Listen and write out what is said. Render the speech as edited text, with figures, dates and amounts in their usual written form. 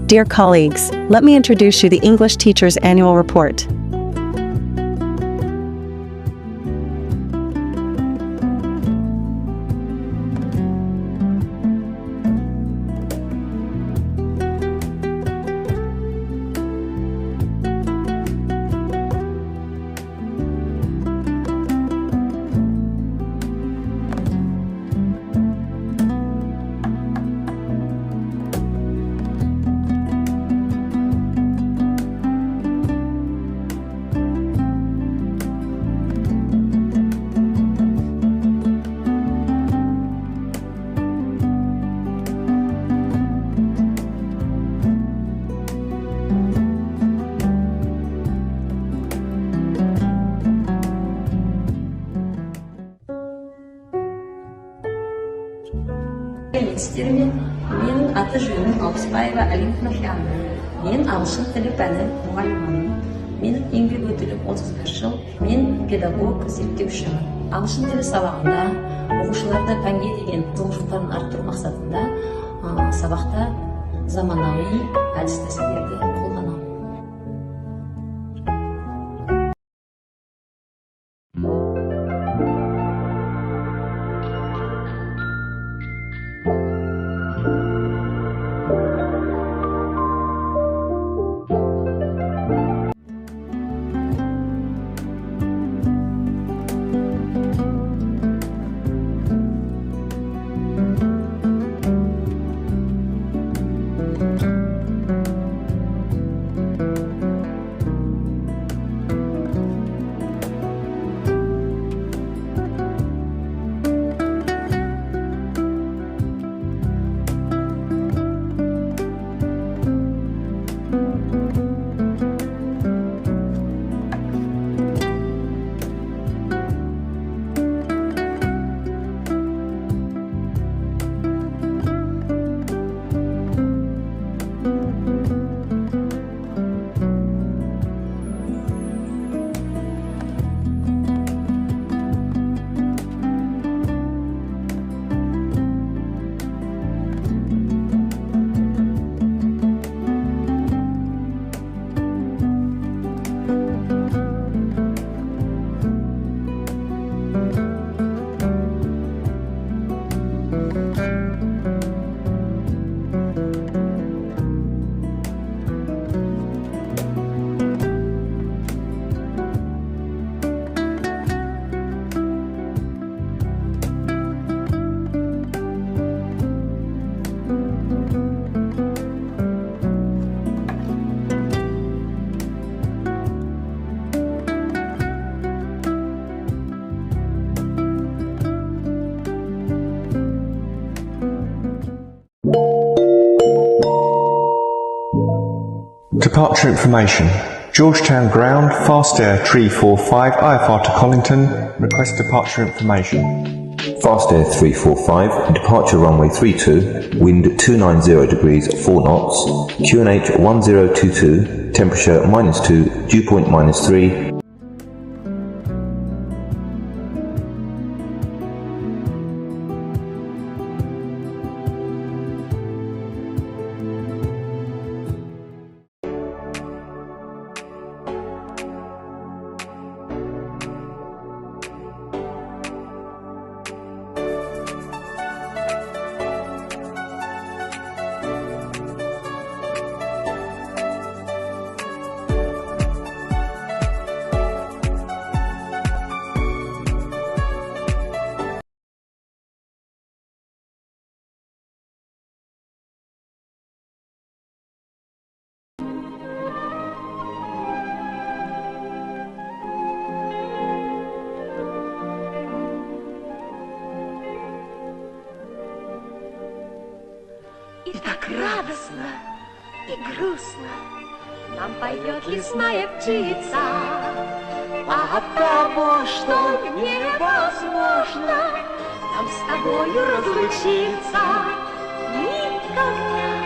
Dear colleagues, let me introduce you the English Teacher's Annual Report. Менің аты жөнім Алпысбаева Алимханова. Мен ағылшын тілі пәні мұғалімімін. Менің еңбек өтілім 31 жыл. Мен педагог, зерттеуші. Ағылшын тілі сабағында оқушыларда пәнге деген қызығушылықтарын арттыру мақсатында сабақта заманауи әдіс-тәсілдерді қолданамын. Departure information. Georgetown Ground, Fast Air 345, IFR to Collington. Request departure information. Fast Air 345, departure runway 32, wind 290 degrees 4 knots, QNH 1022, temperature -2, dew point -3. И так радостно, и грустно нам поет лесная птица. А от того, что невозможно нам с тобою разлучиться никогда.